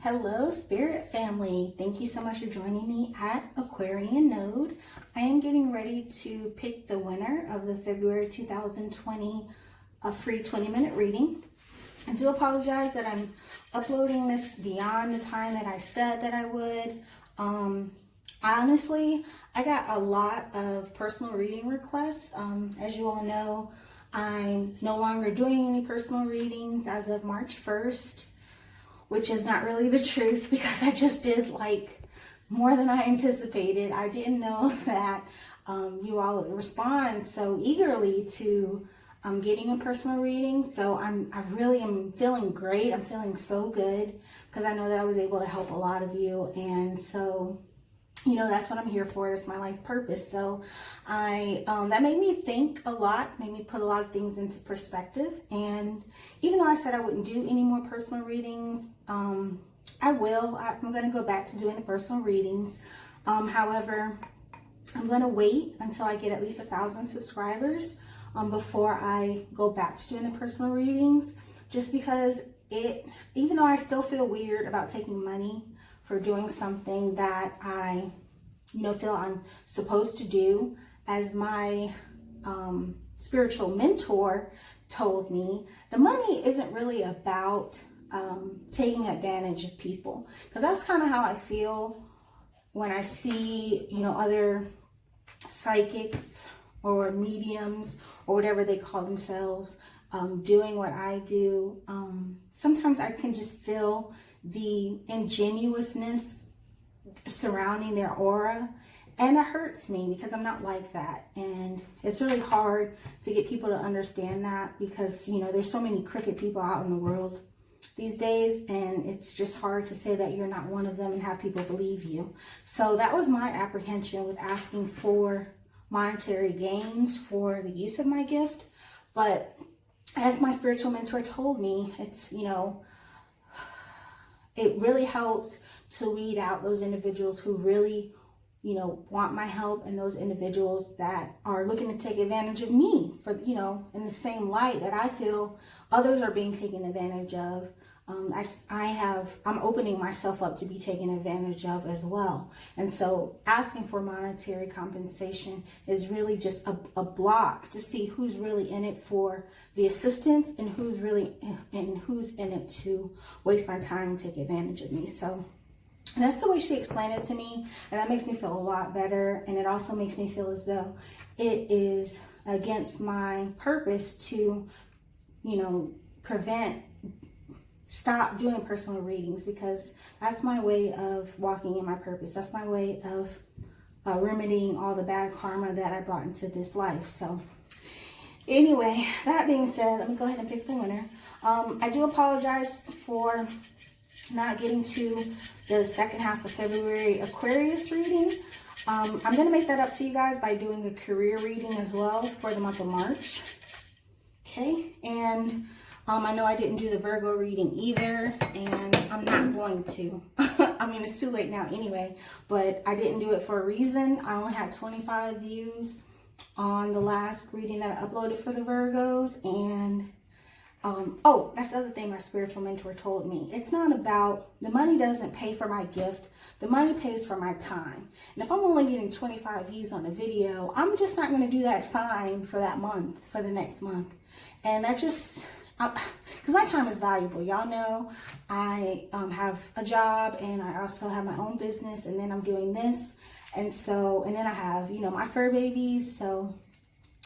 Hello, Spirit family. Thank you so much for joining me at Aquarian Node. I am getting ready to pick the winner of the February 2020 free 20-minute reading. I do apologize that I'm uploading this beyond the time that I said that I would. Honestly, I got a lot of personal reading requests. As you all know, I'm no longer doing any personal readings as of March 1st. Which is not really the truth because I just did like more than I anticipated. I didn't know that you all would respond so eagerly to getting a personal reading. So I really am feeling great. I'm feeling so good because I know that I was able to help a lot of you. And so, you know, that's what I'm here for. That's my life purpose. So that made me think a lot, made me put a lot of things into perspective. And even though I said I wouldn't do any more personal readings, I will. I'm going to go back to doing the personal readings. However, I'm going to wait until I get at least 1,000 subscribers before I go back to doing the personal readings, just because even though I still feel weird about taking money for doing something that I, feel I'm supposed to do, as my spiritual mentor told me, the money isn't really about taking advantage of people, because that's kind of how I feel when I see, other psychics or mediums or whatever they call themselves doing what I do. Sometimes I can just feel the ingenuousness surrounding their aura, and it hurts me because I'm not like that. And it's really hard to get people to understand that because there's so many crooked people out in the world these days, and it's just hard to say that you're not one of them and have people believe you. So that was my apprehension with asking for monetary gains for the use of my gift. But as my spiritual mentor told me, it's it really helps to weed out those individuals who really, want my help, and those individuals that are looking to take advantage of me for, in the same light that I feel others are being taken advantage of. I'm opening myself up to be taken advantage of as well. And so asking for monetary compensation is really just a block to see who's really in it for the assistance and who's in it to waste my time and take advantage of me. So that's the way she explained it to me, and that makes me feel a lot better. And it also makes me feel as though it is against my purpose to, stop doing personal readings, because that's my way of walking in my purpose. That's my way of remedying all the bad karma that I brought into this life. So anyway, that being said, let me go ahead and pick the winner. I do apologize for not getting to the second half of February Aquarius reading. I'm going to make that up to you guys by doing a career reading as well for the month of March. Okay, and I know I didn't do the Virgo reading either, and I'm not going to. I mean, it's too late now anyway, but I didn't do it for a reason. I only had 25 views on the last reading that I uploaded for the Virgos, and oh, that's the other thing my spiritual mentor told me. It's not about, the money doesn't pay for my gift. The money pays for my time. And if I'm only getting 25 views on a video, I'm just not going to do that sign for that month, for the next month. And that just, because my time is valuable. Y'all know I have a job, and I also have my own business, and then I'm doing this. And then I have, my fur babies. So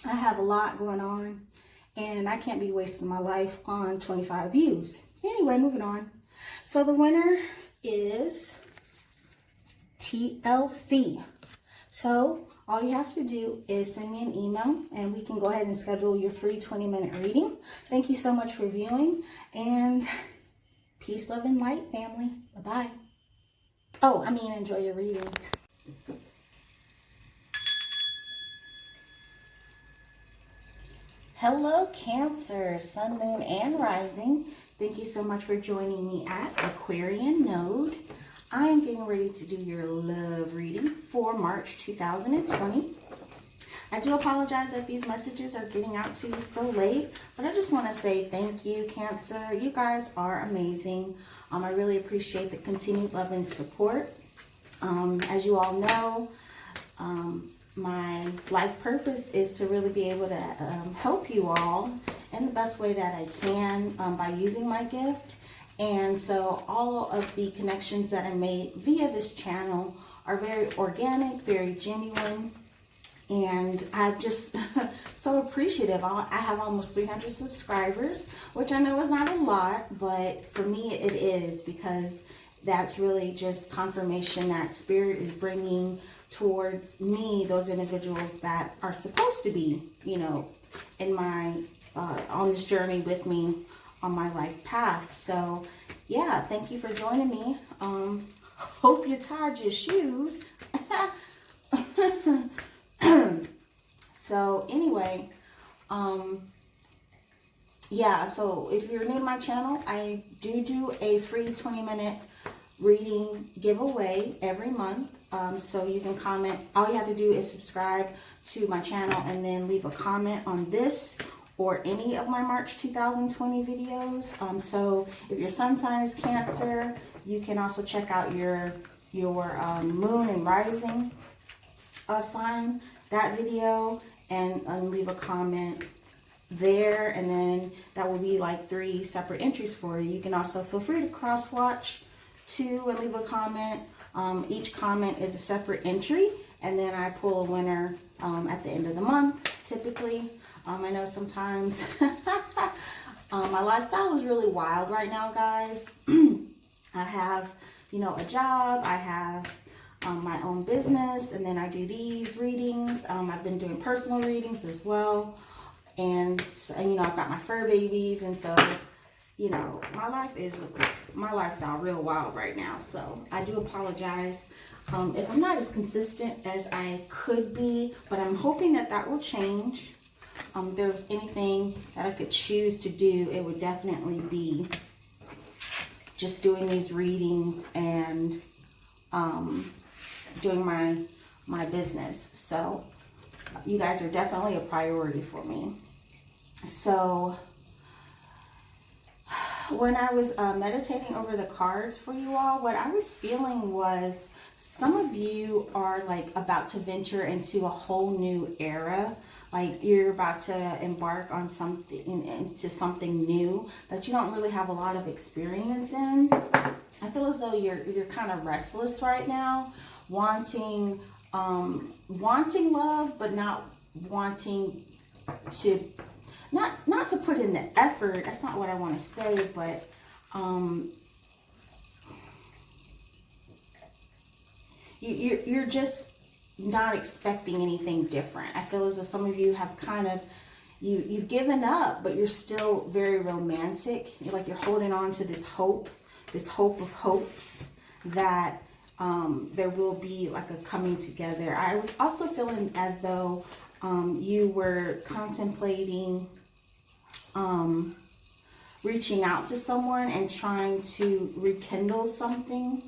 I have a lot going on, and I can't be wasting my life on 25 views. Anyway, moving on. So the winner is TLC. So all you have to do is send me an email, and we can go ahead and schedule your free 20-minute reading. Thank you so much for viewing, and peace, love, and light, family. Bye-bye. Oh, enjoy your reading. Hello, Cancer, Sun, Moon, and Rising. Thank you so much for joining me at Aquarian Node. I am getting ready to do your love reading for March 2020. I do apologize that these messages are getting out to you so late, but I just want to say thank you, Cancer. You guys are amazing. I really appreciate the continued love and support. As you all know, my life purpose is to really be able to help you all in the best way that I can by using my gift. And so all of the connections that I made via this channel are very organic, very genuine. And I'm just so appreciative. I have almost 300 subscribers, which I know is not a lot, but for me it is, because that's really just confirmation that Spirit is bringing towards me those individuals that are supposed to be, you know, in my, on this journey with me on my life path. So yeah, thank you for joining me. Hope you tied your shoes. So anyway, yeah, so if you're new to my channel, I do a free 20-minute reading giveaway every month. So you can comment. All you have to do is subscribe to my channel and then leave a comment on this or any of my March 2020 videos. So if your sun sign is Cancer, you can also check out your moon and rising sign, that video, and leave a comment there, and then that will be like 3 separate entries for you. You can also feel free to cross watch too and leave a comment. Each comment is a separate entry, and then I pull a winner at the end of the month typically. I know sometimes my lifestyle is really wild right now, guys. I have, you know, a job, I have my own business, and then I do these readings. I've been doing personal readings as well, and you know, I've got my fur babies, and so, you know, my lifestyle real wild right now. So I do apologize if I'm not as consistent as I could be, but I'm hoping that that will change. If there was anything that I could choose to do, it would definitely be just doing these readings and doing my business. So you guys are definitely a priority for me. So when I was meditating over the cards for you all, what I was feeling was some of you are like about to venture into a whole new era. Like you're about to embark on into something new that you don't really have a lot of experience in. I feel as though you're kind of restless right now, wanting love, but not wanting to, not to put in the effort. That's not what I want to say, but you're just not expecting anything different. I feel as though some of you have kind of, you've given up, but you're still very romantic. You're like you're holding on to this hope of hopes that there will be like a coming together. I was also feeling as though you were contemplating reaching out to someone and trying to rekindle something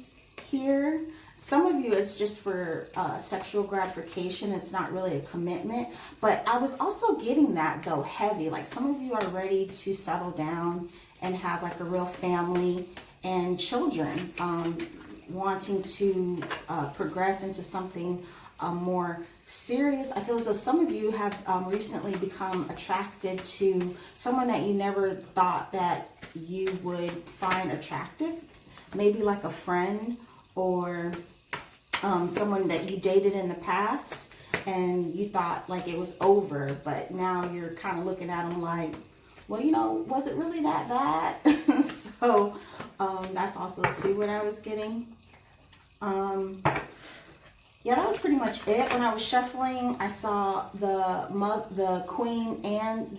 here. Some of you, it's just for sexual gratification. It's not really a commitment. But I was also getting that, though, heavy. Like some of you are ready to settle down and have like a real family and children, wanting to progress into something more serious. I feel as though some of you have recently become attracted to someone that you never thought that you would find attractive. Maybe like a friend or someone that you dated in the past and you thought like it was over, but now you're kind of looking at them like, well, you know, was it really that bad? So that's also too what I was getting. Yeah, that was pretty much it. When I was shuffling, I saw the Queen and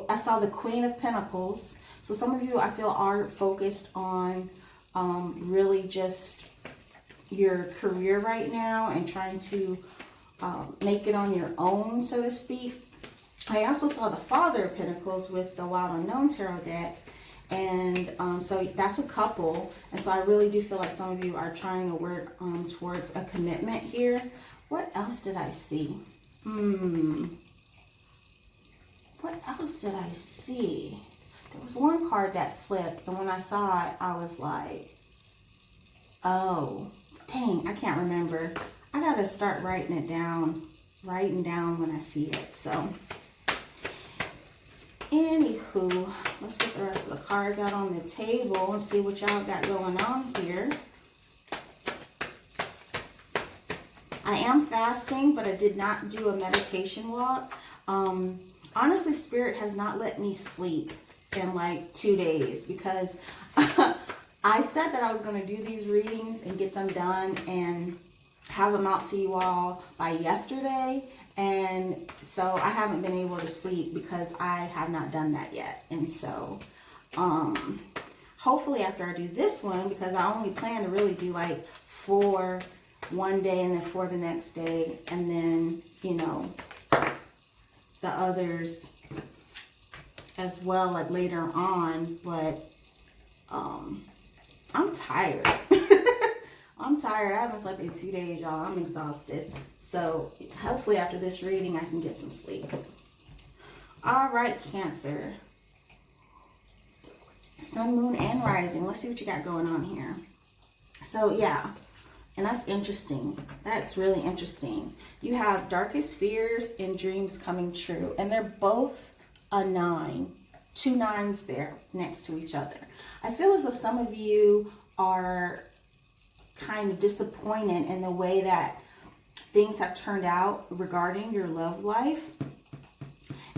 I saw the Queen of Pentacles. So some of you, I feel, are focused on really just your career right now and trying to make it on your own, so to speak. I also saw the Father of Pentacles with the Wild Unknown Tarot deck. And so that's a couple. And so I really do feel like some of you are trying to work towards a commitment here. What else did I see? What else did I see? There was one card that flipped, and when I saw it, I was like, oh, dang, I can't remember. I gotta start writing it down, when I see it. So, anywho, let's get the rest of the cards out on the table and see what y'all got going on here. I am fasting, but I did not do a meditation walk. Honestly, Spirit has not let me sleep in like 2 days because I said that I was going to do these readings and get them done and have them out to you all by yesterday. And so I haven't been able to sleep because I have not done that yet. And so hopefully after I do this one, because I only plan to really do like 4 one day and then 4 the next day, and then, you know, the others as well, like later on. But I'm tired. I'm tired. I haven't slept in 2 days, y'all. I'm exhausted. So hopefully after this reading, I can get some sleep. All right, Cancer. Sun, moon, and rising. Let's see what you got going on here. So yeah, and that's interesting. That's really interesting. You have darkest fears and dreams coming true. And they're both a 9. 2 9s there next to each other. I feel as though some of you are kind of disappointed in the way that things have turned out regarding your love life.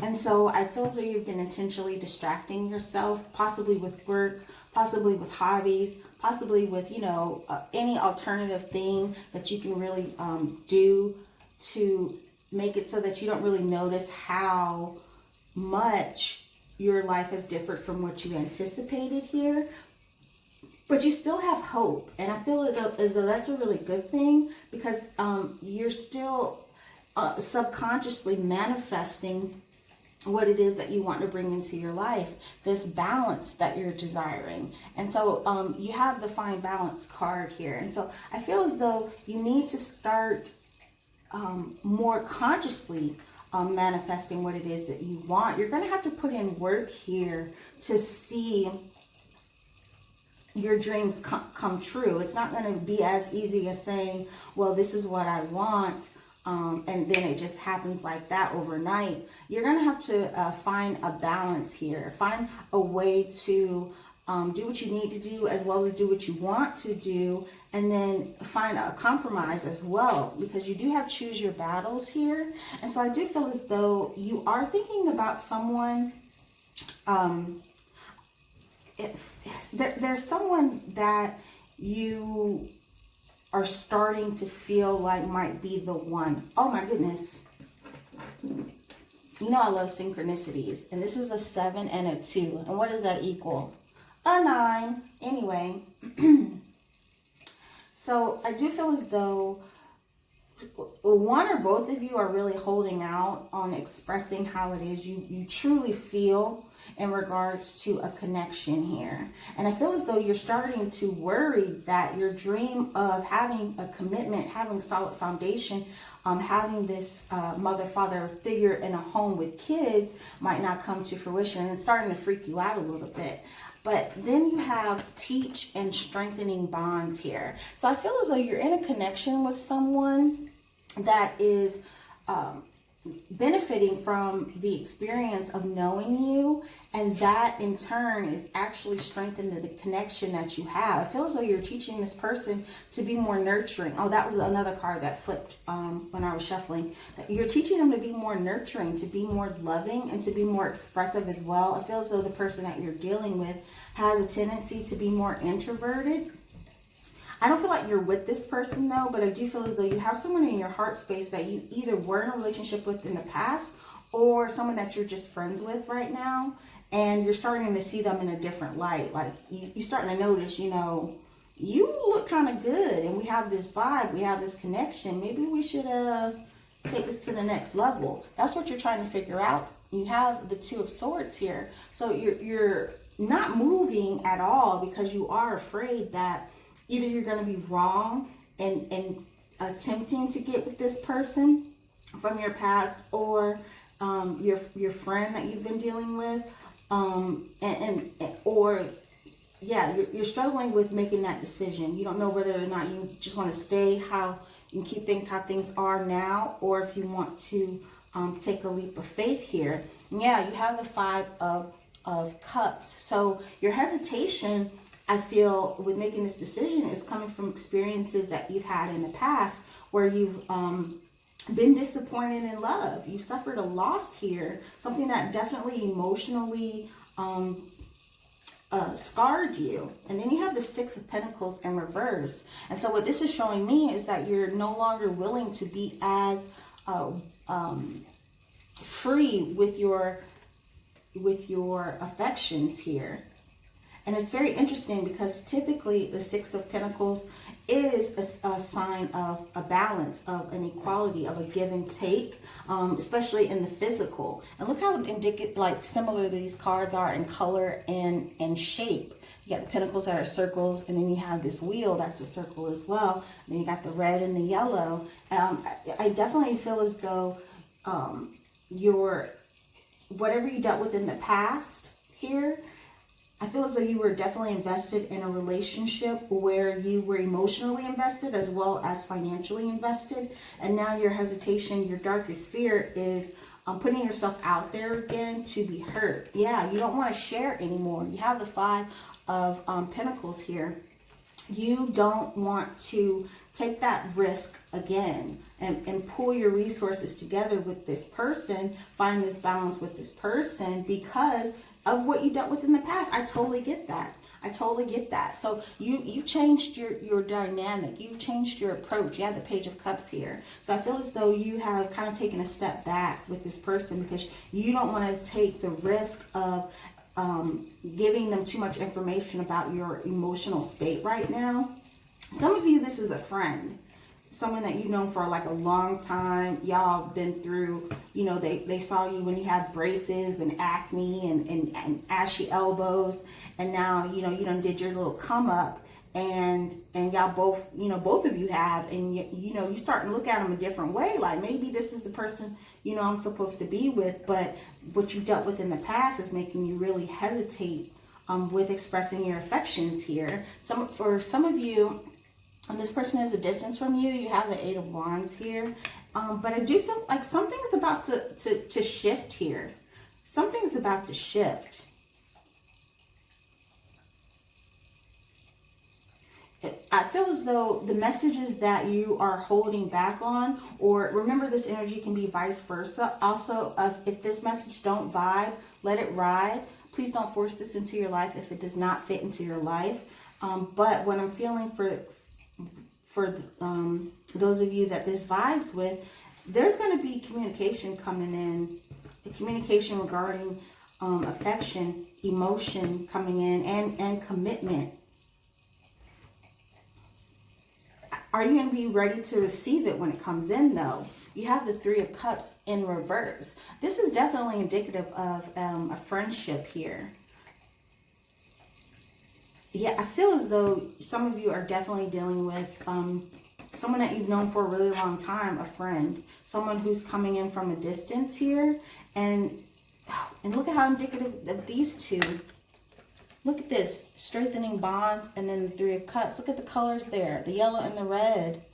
And so I feel as though you've been intentionally distracting yourself, possibly with work, possibly with hobbies, possibly with, you know, any alternative thing that you can really do to make it so that you don't really notice how much your life is different from what you anticipated here. But you still have hope. And I feel as though that's a really good thing, because you're still subconsciously manifesting what it is that you want to bring into your life, this balance that you're desiring. And so you have the Find Balance card here. And so I feel as though you need to start more consciously manifesting what it is that you want. You're going to have to put in work here to see your dreams come true. It's not going to be as easy as saying, well, this is what I want, and then it just happens like that overnight. You're going to have to find a balance here. Find a way to do what you need to do as well as do what you want to do, and then find a compromise as well, because you do have choose your battles here. And so I do feel as though you are thinking about someone. If there's someone that you are starting to feel like might be the one. Oh my goodness. You know I love synchronicities. And this is a 7 and a 2. And what does that equal? A 9. Anyway. So I do feel as though one or both of you are really holding out on expressing how it is you truly feel in regards to a connection here. And I feel as though you're starting to worry that your dream of having a commitment, having solid foundation, having this mother-father figure in a home with kids might not come to fruition, and it's starting to freak you out a little bit. But then you have teach and strengthening bonds here. So I feel as though you're in a connection with someone that is benefiting from the experience of knowing you, and that in turn is actually strengthening the connection that you have. I feel as though you're teaching this person to be more nurturing. Oh, that was another card that flipped when I was shuffling. You're teaching them to be more nurturing, to be more loving, and to be more expressive as well. I feel as though the person that you're dealing with has a tendency to be more introverted. I don't feel like you're with this person though, but I do feel as though you have someone in your heart space that you either were in a relationship with in the past, or someone that you're just friends with right now, and you're starting to see them in a different light. Like you're starting to notice, you know, you look kind of good, and we have this vibe, we have this connection. Maybe we should take this to the next level. That's what you're trying to figure out. You have the 2 of Swords here. So you're not moving at all because you are afraid that either you're going to be wrong and attempting to get with this person, from your past, or your friend that you've been dealing with, or yeah, you're struggling with making that decision. You don't know whether or not you just want to stay how and keep things how things are now, or if you want to take a leap of faith here. Yeah, you have the Five of Cups. So your hesitation, I feel, with making this decision is coming from experiences that you've had in the past where you've been disappointed in love. You suffered a loss here, something that definitely emotionally scarred you. And then you have the Six of Pentacles in reverse. And so what this is showing me is that you're no longer willing to be as free with your affections here. And it's very interesting because typically the Six of Pentacles is a sign of a balance, of an equality, of a give and take, especially in the physical. And look how indicative, like similar these cards are in color and shape. You got the Pentacles that are circles, and then you have this wheel that's a circle as well. And then you got the red and the yellow. I definitely feel as though whatever you dealt with in the past here, I feel as though you were definitely invested in a relationship where you were emotionally invested as well as financially invested. And now your hesitation, your darkest fear is putting yourself out there again to be hurt. Yeah, you don't want to share anymore. You have the Five of Pentacles here. You don't want to take that risk again and pull your resources together with this person, find this balance with this person because of what you dealt with in the past. I totally get that. I totally get that. So you've changed your dynamic. You've changed your approach. You have the Page of Cups here. So I feel as though you have kind of taken a step back with this person because you don't want to take the risk of giving them too much information about your emotional state right now. Some of you, this is a friend. Someone that you've known for like a long time. Y'all been through, you know, they saw you when you had braces and acne and ashy elbows. And now, you know, you done did your little come up and y'all both, you know, both of you have. And, you know, you start to look at them a different way. Like maybe this is the person, you know, I'm supposed to be with. But what you dealt with in the past is making you really hesitate with expressing your affections here. For some of you, and this person is a distance from you, you have the Eight of Wands here. But I do feel like something's about to shift here. Something's about to shift. I feel as though the messages that you are holding back on, or remember this energy can be vice versa. Also, if this message don't vibe, let it ride. Please don't force this into your life if it does not fit into your life. But what I'm feeling for those of you that this vibes with, there's going to be communication coming in, the communication regarding affection, emotion coming in, and commitment. Are you going to be ready to receive it when it comes in, though? You have the Three of Cups in reverse. This is definitely indicative of a friendship here. Yeah, I feel as though some of you are definitely dealing with someone that you've known for a really long time, a friend, someone who's coming in from a distance here. And look at how indicative of these two. Look at this, strengthening bonds, and then the Three of Cups. Look at the colors there, the yellow and the red,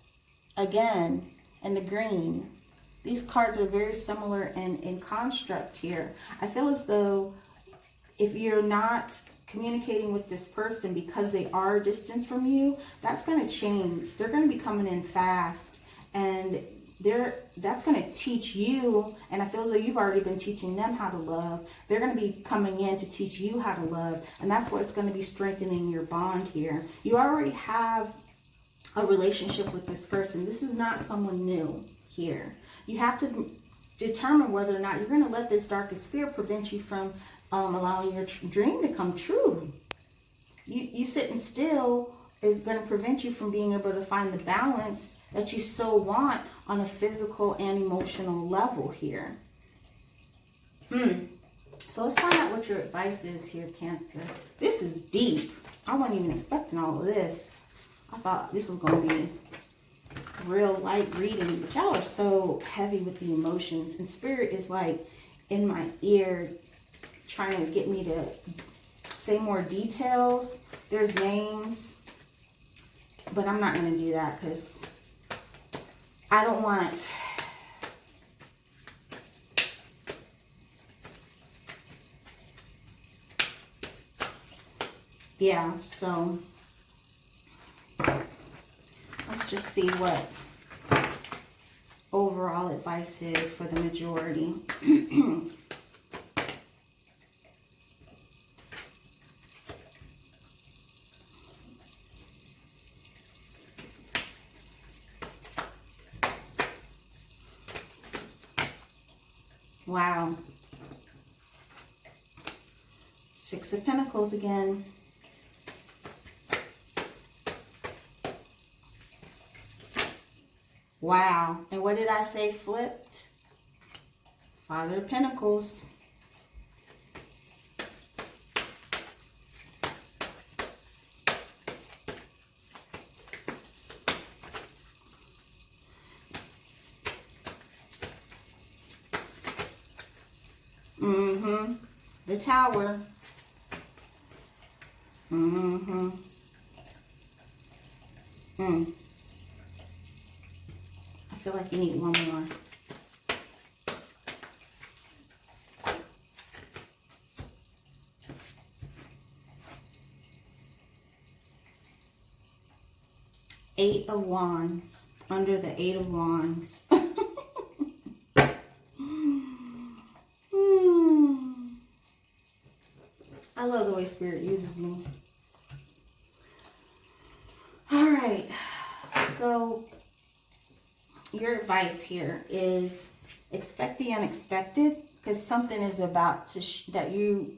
again, and the green. These cards are very similar in construct here. I feel as though if you're not communicating with this person because they are a distance from you, that's going to change. They're going to be coming in fast, and that's going to teach you, and I feel as though you've already been teaching them how to love. They're going to be coming in to teach you how to love, and that's what's going to be strengthening your bond here. You already have a relationship with this person. This is not someone new here. You have to determine whether or not you're going to let this darkest fear prevent you from allowing your dream to come true. You sitting still is going to prevent you from being able to find the balance that you so want on a physical and emotional level here. So let's find out what your advice is here, Cancer. This is deep. I wasn't even expecting all of this. I thought this was going to be real light reading, but y'all are so heavy with the emotions, and spirit is like in my ear trying to get me to say more details. There's names, but I'm not going to do that because I don't want... Yeah, so let's just see what overall advice is for the majority. Wow. Six of Pentacles again. Wow. And what did I say flipped? Father of Pentacles. The Tower. I feel like you need one more. Eight of Wands. Under the Eight of Wands. I love the way Spirit uses me. All right. So your advice here is expect the unexpected, because something is about to that you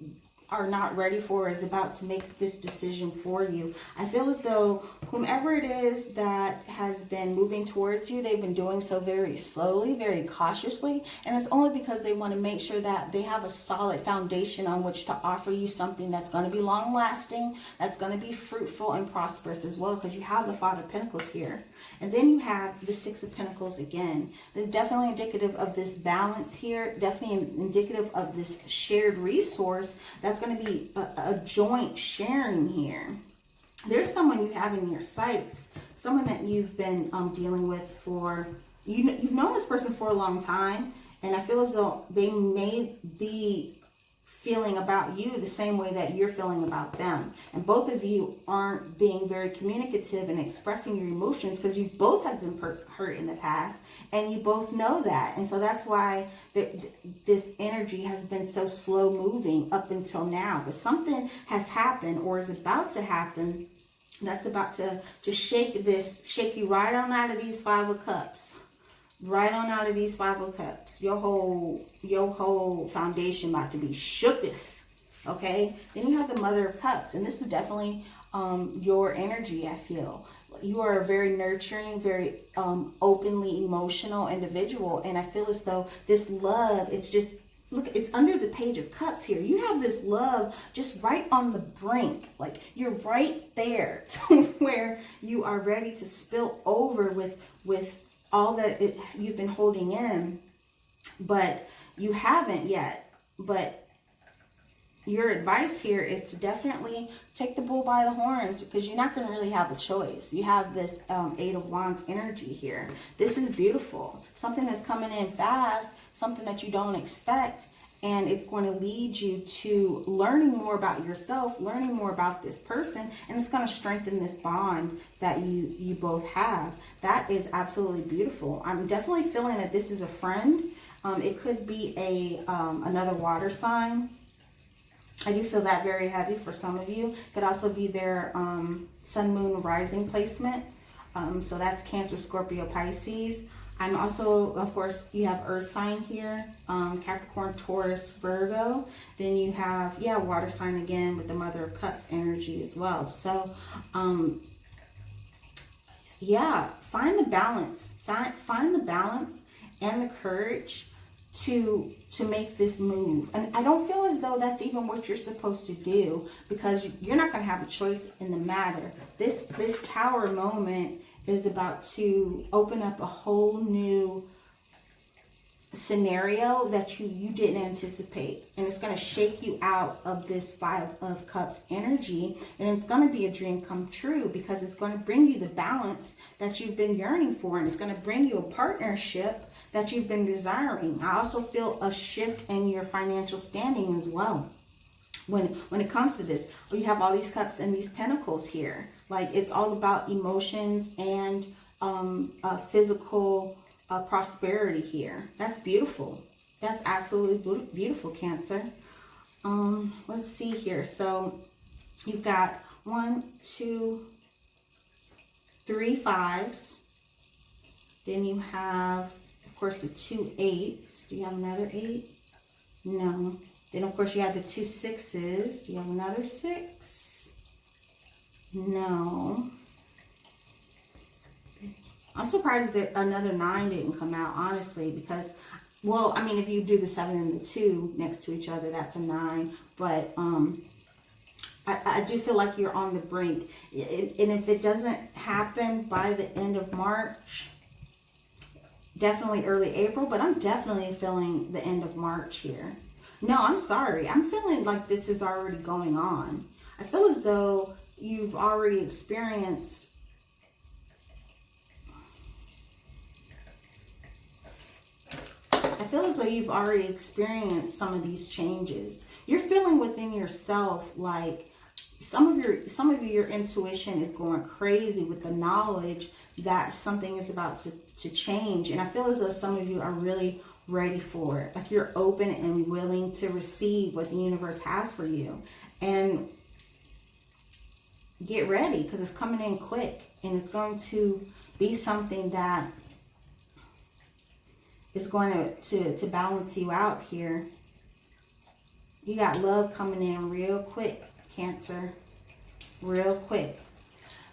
are not ready for is about to make this decision for you. I feel as though whomever it is that has been moving towards you, they've been doing so very slowly, very cautiously, and it's only because they want to make sure that they have a solid foundation on which to offer you something that's going to be long lasting, that's going to be fruitful and prosperous as well, because you have the Father of Pentacles here. And then you have the Six of Pentacles again. It's definitely indicative of this balance here, definitely indicative of this shared resource that's going to be a joint sharing here. There's someone you have in your sights, someone that you've been dealing with for, you've known this person for a long time, and I feel as though they may be feeling about you the same way that you're feeling about them. And both of you aren't being very communicative and expressing your emotions because you both have been hurt in the past, and you both know that. And so that's why this energy has been so slow moving up until now. But something has happened or is about to happen that's about to shake you right on out of these Five of Cups. Right on out of these Five of Cups. Your whole foundation about to be shooketh. Okay? Then you have the Mother of Cups. And this is definitely your energy, I feel. You are a very nurturing, very openly emotional individual. And I feel as though this love, it's just, look, it's under the Page of Cups here. You have this love just right on the brink. Like, you're right there to where you are ready to spill over with all that you've been holding in, but you haven't yet. But your advice here is to definitely take the bull by the horns, because you're not going to really have a choice. You have this Eight of Wands energy here. This is beautiful. Something that's coming in fast, something that you don't expect. And it's going to lead you to learning more about yourself, learning more about this person, and it's going to strengthen this bond that you both have. That is absolutely beautiful. I'm definitely feeling that this is a friend. It could be another water sign. I do feel that very heavy for some of you. Could also be their sun, moon, rising placement. So that's Cancer, Scorpio, Pisces. I'm also, of course, you have Earth sign here, Capricorn, Taurus, Virgo. Then you have, water sign again with the Mother of Cups energy as well. So, find the balance. Find the balance and the courage to make this move. And I don't feel as though that's even what you're supposed to do, because you're not going to have a choice in the matter. This Tower moment is about to open up a whole new scenario that you didn't anticipate, and it's going to shake you out of this Five of Cups energy, and it's going to be a dream come true, because it's going to bring you the balance that you've been yearning for, and it's going to bring you a partnership that you've been desiring. I also feel a shift in your financial standing as well. When it comes to this, you have all these cups and these pentacles here. Like, it's all about emotions and physical prosperity here. That's beautiful. That's absolutely beautiful, Cancer. Let's see here. So you've got 1, 2, 3 5s. Then you have, of course, the 2 8s. Do you have another 8? No. Then, of course, you have the 2 6s. Do you have another 6? No. I'm surprised that another 9 didn't come out, honestly, because, well, I mean, if you do the 7 and the 2 next to each other, that's a 9. But I do feel like you're on the brink. And if it doesn't happen by the end of March, definitely early April, but I'm definitely feeling the end of March here. No, I'm sorry. I'm feeling like this is already going on. I feel as though you've already experienced some of these changes. You're feeling within yourself like some of your intuition is going crazy with the knowledge that something is about to change. And I feel as though some of you are really ready for it. Like, you're open and willing to receive what the universe has for you. And get ready, because it's coming in quick, and it's going to be something that is going to balance you out here. You got love coming in real quick, Cancer. Real quick.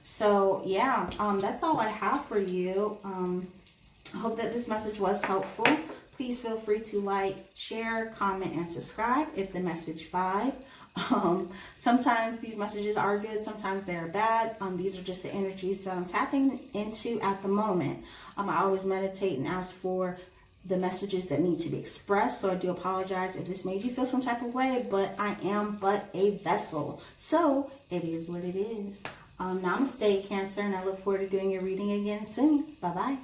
So yeah, that's all I have for you. I hope that this message was helpful. Please feel free to like, share, comment, and subscribe if the message vibe. Sometimes these messages are good, sometimes they're bad. These are just the energies that I'm tapping into at the moment. I always meditate and ask for the messages that need to be expressed. So I do apologize if this made you feel some type of way, but I am but a vessel. So it is what it is. Namaste, Cancer, and I look forward to doing your reading again soon. Bye-bye.